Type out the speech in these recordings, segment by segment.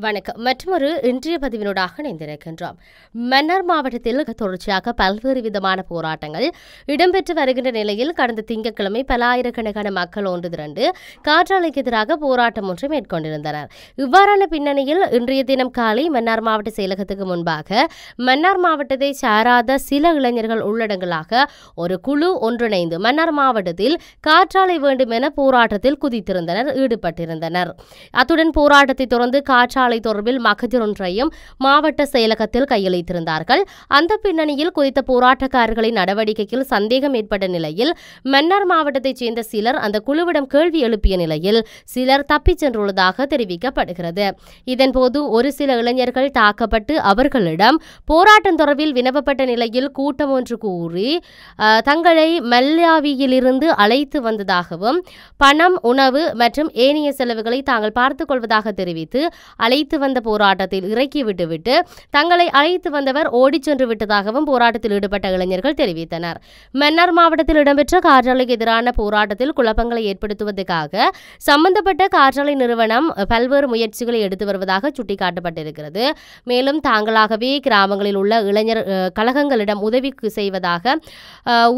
வணக்கம். மற்றொரு இன்றைய பதிவினூடாக இணைந்திருக்கின்றோம். மன்னார் மாவட்டத்தில் தொடர்ச்சியாக பல்வேறு விதமான போராட்டங்கள் இடம்பெற்று வருகின்ற நிலையில் கடந்த திங்கட்கிழமை பல ஆயிரக்கணக்கான மக்கள் ஒன்று திரண்டு காற்றாலைக்கு எதிராக போராட்டம் ஒன்றை மேற்கொண்டிருந்தனர். இவ்வாறான பின்னணியில் இன்றைய தினம் காலை மன்னார் மாவட்ட செயலகத்துக்கு முன்பாக மன்னார் மாவட்டத்தை சாராத சில இளைஞர்கள் உள்ளடங்கலாக ஒரு குழு ஒன்றிணைந்து மன்னார் மாவட்டத்தில் காற்றாலை வேண்டும் என போராட்டத்தில் ஈடுபட்டிருந்தனர். அத்துடன் போராட்டத்தை தொடர்ந்து காற்றாலை தொடர்பில் மகஜர் ஒன்றையும் மாவட்ட செயலகத்தில் கையளித்திருந்தார்கள். அந்த பின்னணியில் குறித்த போராட்டக்காரர்களின் நடவடிக்கையில் சந்தேகம் ஏற்பட்ட நிலையில் மன்னார் மாவட்டத்தைச் சேர்ந்த சிலர் அந்த குழுவிடம் கேள்வி எழுப்பிய நிலையில் சிலர் தப்பிச் சென்றுள்ளதாக தெரிவிக்கப்படுகிறது. இதன்போது ஒரு சில இளைஞர்கள் தாக்கப்பட்டு அவர்களிடம் போராட்டம் தொடர்பில் வினவப்பட்ட நிலையில் கூட்டம் ஒன்று கூறி தங்களை மல்லாவியிலிருந்து அழைத்து வந்ததாகவும் பணம், உணவு மற்றும் ஏனைய செலவுகளை தாங்கள் பார்த்துக் கொள்வதாக தெரிவித்து அழைத்து வந்த போராட்டத்தில் இறக்கி விட்டுவிட்டு தங்களை அழைத்து வந்தவர் ஓடிச் சென்று விட்டதாகவும் போராட்டத்தில் ஈடுபட்ட இளைஞர்கள் தெரிவித்தனர். மன்னார் மாவட்டத்தில் இடம்பெற்ற காற்றாலைக்கு எதிரான போராட்டத்தில் குழப்பங்களை ஏற்படுத்துவதற்காக சம்பந்தப்பட்ட காற்றாலை நிறுவனம் பல்வேறு முயற்சிகளை எடுத்து வருவதாக சுட்டிக்காட்டப்பட்டிருக்கிறது. மேலும் தாங்களாகவே கிராமங்களில் உள்ள இளைஞர் கழகங்களிடம் உதவி செய்வதாக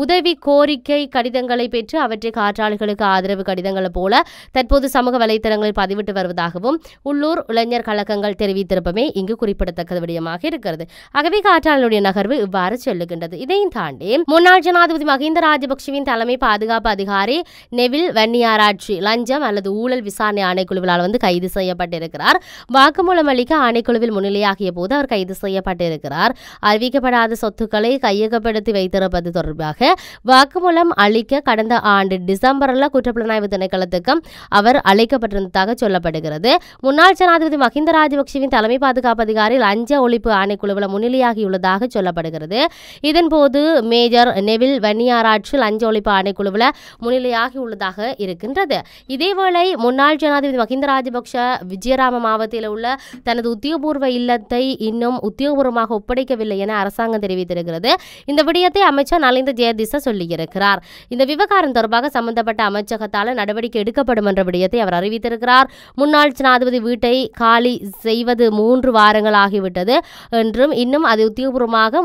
உதவி கோரிக்கை கடிதங்களை பெற்று அவற்றை காற்றாலைகளுக்கு ஆதரவு கடிதங்கள் போல தற்போது சமூக வலைதளங்களில் பதிவிட்டு வருவதாகவும் உள்ளூர் இளைஞர் கழகங்கள் தெரிவித்திருப்பமே இங்கு குறிப்பிடத்தக்க விடயமாக இருக்கிறது. ஆகவே காற்றாலையுடைய நகர்வு இவ்வாறு செல்லுகின்றது. இதையும் தாண்டி முன்னாள் ஜனாதிபதி மஹிந்த ராஜபக்சவின் தலைமை பாதுகாப்பு அதிகாரி நெவில் வன்னியாராட்சி லஞ்சம் அல்லது ஊழல் விசாரணை ஆணைக்குழுவினால் கைது செய்யப்பட்டிருக்கிறார். வாக்குமூலம் அளிக்க ஆணைக்குழுவில் முன்னிலையாகிய போது அவர் கைது செய்யப்பட்டிருக்கிறார். அறிவிக்கப்படாத சொத்துக்களை கையகப்படுத்தி வைத்திருப்பது தொடர்பாக வாக்குமூலம் அளிக்க கடந்த ஆண்டு டிசம்பரில் குற்றப்புலனாய்வு திணைக்களத்துக்கும் அவர் அழைக்கப்பட்டிருந்ததாக சொல்லப்படுகிறது. முன்னாள் ஜனாதிபதி மஹிந்த ராஜபக்சவின் தலைமை பாதுகாப்பு அதிகாரி லஞ்ச ஒழிப்பு ஆணைக்குழுவில் முன்னிலையாகியுள்ளதாக சொல்லப்படுகிறது. இதன்போது மேஜர் நெவில் வன்னியாராட்சி லஞ்ச ஒழிப்பு ஆணைக்குழுவில் முன்னிலையாகியுள்ளதாக இருக்கின்றது. இதேவேளை முன்னாள் ஜனாதிபதி மஹிந்த ராஜபக்ஷ விஜயராம மாவட்டத்தில் உள்ள தனது உத்தியோகபூர்வ இல்லத்தை இன்னும் உத்தியோகபூர்வமாக ஒப்படைக்கவில்லை என அரசாங்கம் தெரிவித்திருக்கிறது. இந்த விடயத்தை அமைச்சர் நலிந்த ஜெயதிச சொல்லியிருக்கிறார். இந்த விவகாரம் தொடர்பாக சம்பந்தப்பட்ட அமைச்சகத்தால் நடவடிக்கை எடுக்கப்படும் என்ற விடயத்தை அவர் அறிவித்திருக்கிறார். முன்னாள் ஜனாதிபதி வீட்டை காலி செய்வது 3 வாரங்கள் ஆகிவிட்டது என்றும் இன்னும் அது உத்தியோகபூர்வமாக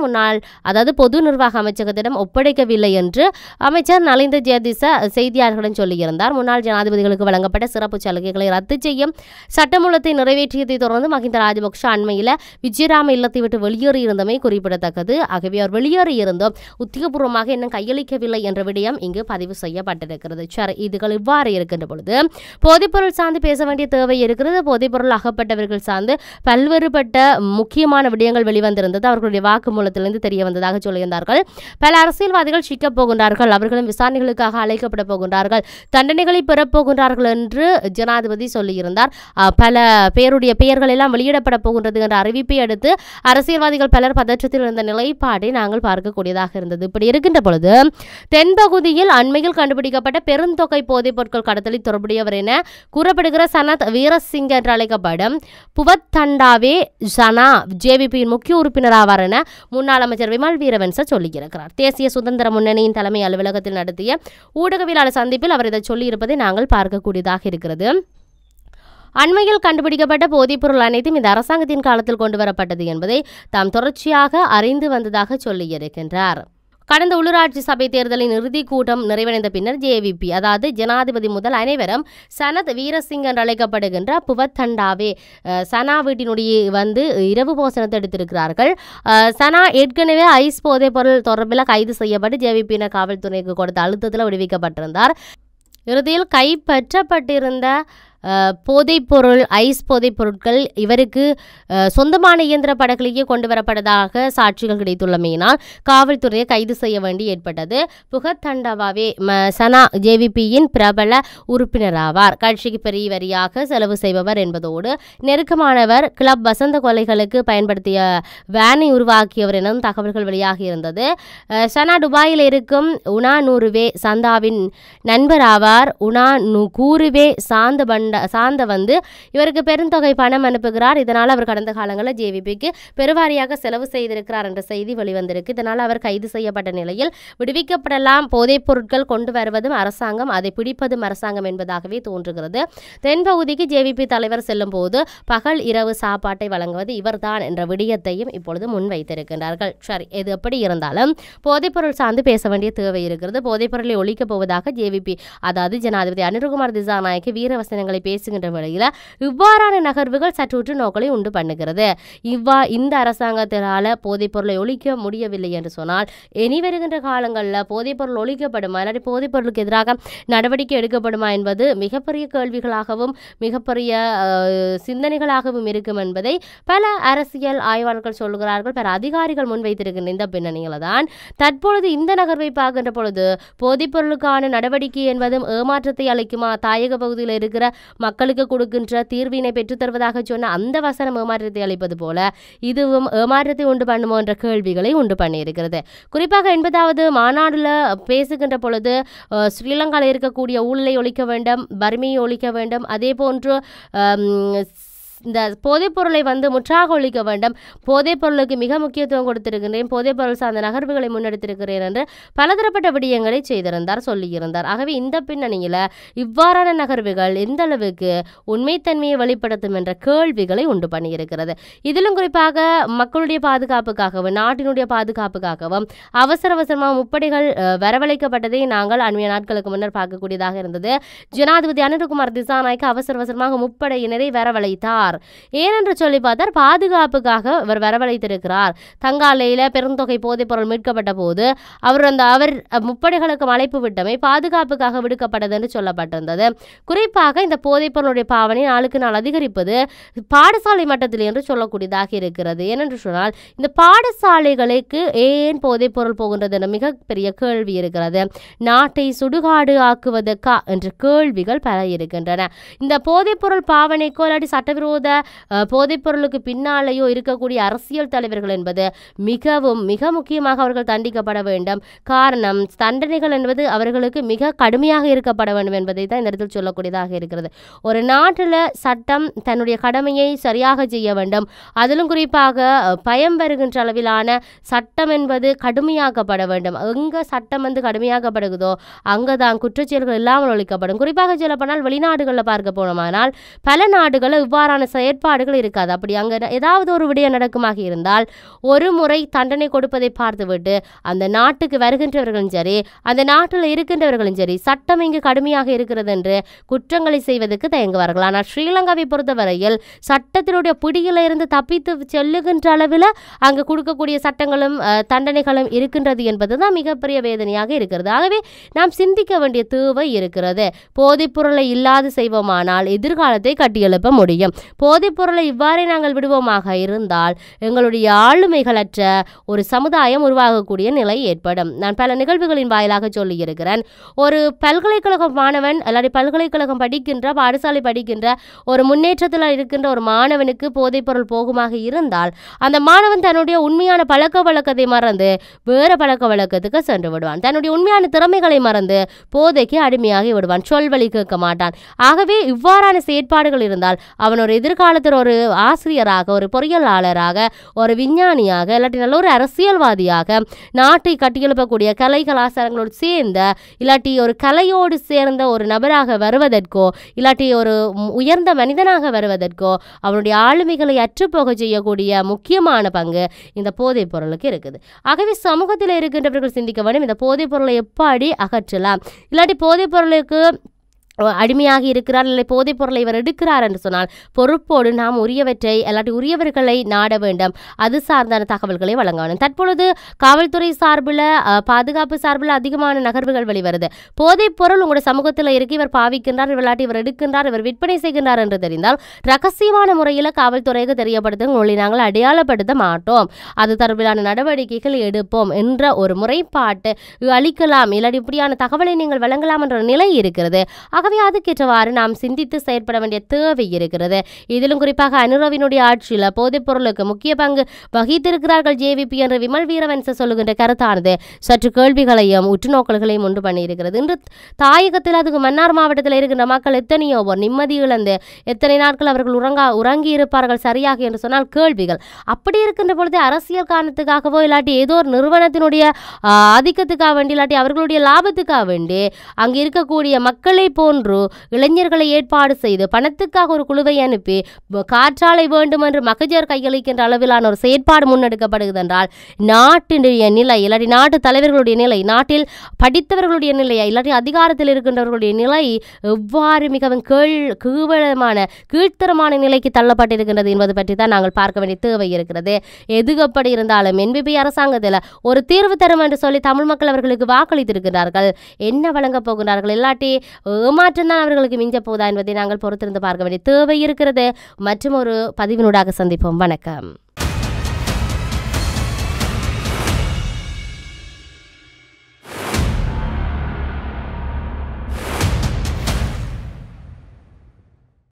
பொது நிர்வாக அமைச்சகத்திடம் ஒப்படைக்கவில்லை என்று அமைச்சர் நலிந்த ஜெயதிச செய்தியாளர்களிடம் சொல்லியிருந்தார். முன்னாள் ஜனாதிபதிகளுக்கு வழங்கப்பட்ட சிறப்பு சலுகைகளை ரத்து செய்யும் சட்டமூலத்தை நிறைவேற்றியதை தொடர்ந்து மஹிந்த ராஜபக்ஷ அண்மையில் விஜயராம இல்லத்தை விட்டு வெளியேறியிருந்தமை குறிப்பிடத்தக்கது. ஆகவே அவர் வெளியேறியிருந்தோம் உத்தியோகபூர்வமாக இன்னும் கையளிக்கவில்லை என்ற விடயம் இங்கு பதிவு செய்யப்பட்டிருக்கிறது. சரி, இதுகள் இவ்வாறு இருக்கின்ற பொழுது போதைப்பொருள் சார்ந்து பேச வேண்டிய தேவை இருக்கிறது. போதைப்பொருள் அகப்பட்டவர்கள் சார்ந்து பல்வேறுபட்ட முக்கியமான விடயங்கள் வெளிவந்திருந்தது. அவர்களுடைய வாக்குமூலத்திலிருந்து தெரிய வந்ததாக சொல்லியிருந்தார்கள். பல அரசியல்வாதிகள் சிக்கப் போகின்றார்கள், அவர்களும் விசாரணைகளுக்காக அழைக்கப்பட போகின்றார்கள், தண்டனைகளை பெறப்போகின்றார்கள் என்று ஜனாதிபதி சொல்லியிருந்தார். பல பேருடைய பெயர்கள் எல்லாம் வெளியிடப்பட போகின்றது என்ற அறிவிப்பை அடுத்து அரசியல்வாதிகள் பலர் பதற்றத்தில் இருந்த நிலைப்பாடை நாங்கள் பார்க்கக்கூடியதாக இருந்தது. இப்படி இருக்கின்ற பொழுது தென்பகுதியில் அண்மையில் கண்டுபிடிக்கப்பட்ட பெருந்தொகை போதைப் பொருட்கள் கடத்தலில் தொடர்புடையவர் என கூறப்படுகிற சனத் வீரசிங்க என்று அழைக்கப்படும் புவத்தண்டாவே சனா ஜேவிபியின் முக்கிய உறுப்பினர் ஆவார் என முன்னாள் அமைச்சர் விமல் வீரவன்ச சொல்லியிருக்கிறார். தேசிய சுதந்திர முன்னணியின் தலைமை அலுவலகத்தில் நடத்திய ஊடகவியலாளர் சந்திப்பில் அவர் இதை சொல்லியிருப்பதை நாங்கள் பார்க்கக்கூடியதாக இருக்கிறது. அண்மையில் கண்டுபிடிக்கப்பட்ட போதைப்பொருள் அனைத்தும் இந்த அரசாங்கத்தின் காலத்தில் கொண்டு வரப்பட்டது என்பதை தாம் தொடர்ச்சியாக அறிந்து வந்ததாக சொல்லியிருக்கின்றார். கடந்த உள்ளூராட்சி சபை தேர்தலின் இறுதி கூட்டம் நிறைவடைந்த பின்னர் ஜேவிபி அதாவது ஜனாதிபதி முதல் அனைவரும் சனத் வீரசிங் என்று அழைக்கப்படுகின்ற புவத்தண்டாவே சனா வீட்டினுடைய இரவு போசனத்தை எடுத்திருக்கிறார்கள். சனா ஏற்கனவே ஐஸ் போதைப் பொருள் தொடர்பில் கைது செய்யப்பட்டு ஜேவிபியினர் காவல்துறைக்கு கொடுத்த அழுத்தத்தில் விடுவிக்கப்பட்டிருந்தார். இறுதியில் கைப்பற்றப்பட்டிருந்த போதைப்பொருள் ஐஸ் போதைப் பொருட்கள் இவருக்கு சொந்தமான இயந்திர படகுலேயே கொண்டு வரப்பட்டதாக சாட்சிகள் கிடைத்துள்ளமையினால் காவல்துறையை கைது செய்ய வேண்டி ஏற்பட்டது. புகத்தண்டவாவே சனா ஜேவிபியின் பிரபல உறுப்பினர் ஆவார். கட்சிக்கு பெரிய வரியாக செலவு செய்பவர் என்பதோடு நெருக்கமானவர். கிளப் வசந்த கொலைகளுக்கு பயன்படுத்திய வேனை உருவாக்கியவர் எனவும் தகவல்கள் வெளியாகி இருந்தது. சனா துபாயில் இருக்கும் உனா நூறுவே சந்தாவின் நண்பர் ஆவார். உனா கூறுவே சாந்த சாந்த வந்து இவருக்கு பெருந்தொகை பணம் அனுப்புகிறார். இதனால் அவர் கடந்த காலங்களில் ஜேவிபிக்கு பெருவாரியாக செலவு செய்திருக்கிறார் என்ற செய்தி வெளிவந்திருக்கு. இதனால் அவர் கைது செய்யப்பட்ட நிலையில் விடுவிக்கப்படலாம். போதைப் பொருட்கள் கொண்டு வருவதும் அரசாங்கம், அதை பிடிப்பதும் அரசாங்கம் என்பதாகவே தோன்றுகிறது. தென்பகுதிக்கு ஜேவிபி தலைவர் செல்லும் போது பகல் இரவு சாப்பாட்டை வழங்குவது இவர்தான் என்ற விடயத்தையும் இப்பொழுது முன்வைத்திருக்கிறார்கள். சரி, எது எப்படி இருந்தாலும் போதைப்பொருள் சார்ந்து பேச வேண்டிய தேவை இருக்கிறது. போதைப்பொருளை ஒழிக்கப் போவதாக ஜேவிபி, அதாவது ஜனாதிபதி அனுரகுமார் திசாநாயக்க வீரவசனங்களை பேசுகின்ற வேளையில் இவ்வாறான நகர்வுகள் சற்றுற்று நோக்களை உண்டு பண்ணுகிறது. இந்த அரசாங்கத்தினால போதைப்பொருளை ஒழிக்க முடியவில்லை என்று சொன்னால் இனி வருகின்ற காலங்களில் போதைப்பொருள் ஒழிக்கப்படுமா இல்லாட்டி போதைப்பொருளுக்கு எதிராக நடவடிக்கை எடுக்கப்படுமா என்பது மிகப்பெரிய கேள்விகளாகவும் மிகப்பெரிய சிந்தனைகளாகவும் இருக்கும் என்பதை பல அரசியல் ஆய்வாளர்கள் சொல்கிறார்கள். பல அதிகாரிகள் முன்வைத்திருக்கின்ற இந்த பின்னணியில் தான் தற்பொழுது இந்த நகர்வை பார்க்கின்ற பொழுது போதைப்பொருளுக்கான நடவடிக்கை என்பதும் ஏமாற்றத்தை அளிக்குமா, தாயக பகுதியில் இருக்கிற மக்களுக்கு கொடுக்கின்ற தீர்வினை பெற்றுத்தருவதாக சொன்ன அந்த வசனம் ஏமாற்றத்தை அளிப்பது போல இதுவும் ஏமாற்றத்தை உண்டு பண்ணுமோ என்ற கேள்விகளை உண்டு பண்ணியிருக்கிறது. குறிப்பாக 80வது மாநாடுல பேசுகின்ற பொழுது ஸ்ரீலங்காவில் இருக்கக்கூடிய ஊழலை ஒழிக்க வேண்டும், வறுமையை ஒழிக்க வேண்டும், அதே போன்று இந்த போதைப்பொருளை வந்து முற்றாக ஒழிக்க வேண்டும், போதைப்பொருளுக்கு மிக முக்கியத்துவம் கொடுத்திருக்கின்றேன், போதைப்பொருள் சார்ந்த நகர்வுகளை முன்னெடுத்திருக்கிறேன் என்று பலதரப்பட்ட விடயங்களை செய்திருந்தார், சொல்லியிருந்தார். ஆகவே இந்த பின்னணியில் இவ்வாறான நகர்வுகள் எந்த அளவுக்கு உண்மைத்தன்மையை வெளிப்படுத்தும் என்ற கேள்விகளை உண்டு பண்ணியிருக்கிறது. இதிலும் குறிப்பாக மக்களுடைய பாதுகாப்புக்காகவும் நாட்டினுடைய பாதுகாப்புக்காகவும் அவசரமாக முப்படைகள் வரவழைக்கப்பட்டதை நாங்கள் அண்மைய நாட்களுக்கு முன்னர் பார்க்கக்கூடியதாக இருந்தது. ஜனாதிபதி அனுரகுமார் திசாநாயக்க அவசரமாக முப்படையினரை வரவழைத்தார். ஏனென்று சொல்லி பார்த்தார், பாதுகாப்புக்காக அவர் வரவழைத்திருக்கிறார். தங்காலையில் பெருந்தொகை போதைப்பொருள் மீட்கப்பட்ட போது அவர் முப்படைகளுக்கு அழைப்பு விட்டமை பாதுகாப்புக்காக விடுக்கப்பட்டது என்று சொல்லப்பட்டிருந்தது. குறிப்பாக இந்த போதைப்பொருளுடைய பாவனை நாளுக்கு நாள் அதிகரிப்பது பாடசாலை மட்டத்தில் என்று சொல்லக்கூடியதாக இருக்கிறது. ஏனென்று சொன்னால் இந்த பாடசாலைகளுக்கு ஏன் போதைப்பொருள் போகின்றது என்ற மிகப்பெரிய கேள்வி இருக்கிறது. நாட்டை சுடுகாடு ஆக்குவதற்கா என்ற கேள்விகள் பல இருக்கின்றன. இந்த போதைப்பொருள் பாவனைக்கோ இல்லாட்டி சட்டவிரோத போதைப்பொருளுக்கு பின்னாலேயோ இருக்கக்கூடிய அரசியல் தலைவர்கள் என்பது மிக முக்கியமாக அவர்கள் தண்டிக்கப்பட வேண்டும். காரணம், தண்டனைகள் என்பது அவர்களுக்கு மிக கடுமையாக இருக்கப்பட வேண்டும் என்பதை தான் இந்த இடத்தில் சொல்லக்கூடியதாக இருக்கிறது. ஒரு நாட்டில் சட்டம் தன்னுடைய கடமையை சரியாக செய்ய வேண்டும். அதிலும் குறிப்பாக பயம் வருகின்ற அளவிலான சட்டம் என்பது கடுமையாக்கப்பட வேண்டும். எங்கே சட்டம் வந்து கடுமையாக்கப்படுகிறதோ அங்கே தான் குற்றச்செயல்கள் இல்லாமல் ஒழிக்கப்படும். குறிப்பாக சொல்லப்போனால் வெளிநாடுகளில் பார்க்க போனோமானால் பல நாடுகளில் இவ்வாறான செயற்பாடுகள் இருக்காது. அப்படி அங்கே ஏதாவது ஒரு விடயம் நடக்குமாக இருந்தால் ஒரு முறை தண்டனை கொடுப்பதை பார்த்துவிட்டு அந்த நாட்டுக்கு வருகின்றவர்களும் சரி அந்த நாட்டில் இருக்கின்றவர்களும் சரி சட்டம் இங்கு கடுமையாக இருக்கிறது என்று குற்றங்களை செய்வதற்கு தயங்குவார்கள். ஆனால் ஸ்ரீலங்காவை பொறுத்தவரையில் சட்டத்தினுடைய பிடியில இருந்து தப்பித்து செல்லுகின்ற அளவில் அங்கு கொடுக்கக்கூடிய சட்டங்களும் தண்டனைகளும் இருக்கின்றது என்பதுதான் மிகப்பெரிய வேதனையாக இருக்கிறது. ஆகவே நாம் சிந்திக்க வேண்டிய தேவை இருக்கிறது. போதைப்பொருளை இல்லாது செய்வோமானால் எதிர்காலத்தை கட்டியெழுப்ப முடியும். போதைப்பொருளை இவ்வாறே நாங்கள் விடுவோமாக இருந்தால் எங்களுடைய ஆளுமைகளற்ற ஒரு சமுதாயம் உருவாகக்கூடிய நிலை ஏற்படும். நான் பல நிகழ்வுகளின் வாயிலாக சொல்லியிருக்கிறேன். ஒரு பல்கலைக்கழக மாணவன் அல்லது பல்கலைக்கழகம் படிக்கின்ற பாடசாலை படிக்கின்ற ஒரு முன்னேற்றத்தில் இருக்கின்ற ஒரு மாணவனுக்கு போதைப்பொருள் போகுமாக இருந்தால் அந்த மாணவன் தன்னுடைய உண்மையான பழக்க வழக்கத்தை மறந்து வேறு பழக்க வழக்கத்துக்கு சென்று விடுவான். தன்னுடைய உண்மையான திறமைகளை மறந்து போதைக்கு அடிமையாகி விடுவான். சொல்வழி கேட்க மாட்டான். ஆகவே இவ்வாறான செயற்பாடுகள் இருந்தால் அவன் ஒரு எதிர்காலத்தில் ஒரு ஆசிரியராக, ஒரு பொறியியலாளராக, ஒரு விஞ்ஞானியாக, இல்லாட்டி நல்ல ஒரு அரசியல்வாதியாக, நாட்டை கட்டியெழுப்பக்கூடிய கலை கலாச்சாரங்களோடு சேர்ந்த இல்லாட்டி ஒரு கலையோடு சேர்ந்த ஒரு நபராக வருவதற்கோ இல்லாட்டி ஒரு உயர்ந்த மனிதனாக வருவதற்கோ அவனுடைய ஆளுமைகளை அற்றுப்போக செய்யக்கூடிய முக்கியமான பங்கு இந்த போதைப் பொருளுக்கு இருக்குது. ஆகவே சமூகத்தில் இருக்கின்றவர்கள் சிந்திக்க வேண்டும், இந்த போதைப் பொருளை எப்படி அகற்றலாம், இல்லாட்டி போதைப் பொருளுக்கு அடிமையாகி இருக்கிறார் இல்லை போதைப் பொருளை இவர் எடுக்கிறார் என்று சொன்னால் பொறுப்போடு நாம் உரியவற்றை இல்லாட்டி உரியவர்களை நாட வேண்டும். அது சார்ந்தான தகவல்களை வழங்க வேண்டும். தற்பொழுது காவல்துறை சார்பில் பாதுகாப்பு சார்பில் அதிகமான நகர்வுகள் வெளிவருது. போதைப் பொருள் உங்களுடைய சமூகத்தில் இருக்கு, இவர் பாவிக்கின்றார், இல்லாட்டி இவர் எடுக்கின்றார், இவர் விற்பனை செய்கின்றார் என்று தெரிந்தால் ரகசியமான முறையில் காவல்துறைக்கு தெரியப்படுத்த உங்களை நாங்கள் அடையாளப்படுத்த மாட்டோம், அது தொடர்பிலான நடவடிக்கைகள் எடுப்போம் என்ற ஒரு முறைப்பாட்டு அளிக்கலாம். இல்லாட்டி இப்படியான தகவலை நீங்கள் வழங்கலாம் என்ற நிலை இருக்கிறது. ஆகவே அதுக்கேற்றவாறு நாம் சிந்தித்து செயற்பட வேண்டிய தேவை இருக்கிறது. இதிலும் குறிப்பாக அனுரவினுடைய ஆட்சியில் போதைப் பொருளுக்கு முக்கிய பங்கு வகித்திருக்கிறார்கள் ஜேவிபி என்று விமல் வீரவன்ச சொல்லுகின்ற கருத்தானது சற்று கேள்விகளையும் உற்றுநோக்கல்களையும் உண்டு பண்ணியிருக்கிறது. இன்று தாயகத்தில் அதுக்கு மன்னார் மாவட்டத்தில் இருக்கின்ற மக்கள் எத்தனையோ நிம்மதி இழந்து எத்தனை நாட்கள் அவர்கள் உறங்கி இருப்பார்கள் சரியாக என்று சொன்னால் கேள்விகள். அப்படி இருக்கின்ற பொழுது அரசியல் காரணத்துக்காகவோ இல்லாட்டி ஏதோ ஒரு நிறுவனத்தினுடைய ஆதிக்கத்துக்காக வேண்டி இல்லாட்டி அவர்களுடைய லாபத்துக்காக வேண்டி அங்கு இருக்கக்கூடிய மக்களை போன்று இளைஞர்களை ஏற்பாடு செய்து பணத்துக்காக ஒரு குழுவை அனுப்பி காற்றாலை வேண்டும் என்று மகஜர் கையளிக்கின்ற அளவிலான ஒரு செயற்பாடு முன்னெடுக்கப்படுகிறது என்றால் நாட்டினுடைய நிலை இல்லாட்டி நாட்டு தலைவர்களுடைய நிலை, நாட்டில் படித்தவர்களுடைய நிலையை இல்லாட்டி அதிகாரத்தில் இருக்கின்றவர்களுடைய நிலை எவ்வாறு மிகவும் கேவலமான கீழ்த்தரமான நிலைக்கு தள்ளப்பட்டிருக்கின்றது என்பது பற்றி தான் நாங்கள் பார்க்க வேண்டிய தேவை இருக்கிறது. எது எப்படி இருந்தாலும் என்பிபி அரசாங்கத்தில் ஒரு தீர்வு தரும் என்று சொல்லி தமிழ் மக்கள் அவர்களுக்கு வாக்களித்திருக்கிறார்கள். என்ன வழங்கப் போகிறார்கள் இல்லாட்டி ஏமாற்றம் தான் அவர்களுக்கு மிஞ்ச போதா என்பதை நாங்கள் பொறுத்திருந்து பார்க்க வேண்டிய தேவை இருக்கிறது. மற்றும் ஒரு பதிவினூடாக சந்திப்போம். வணக்கம்.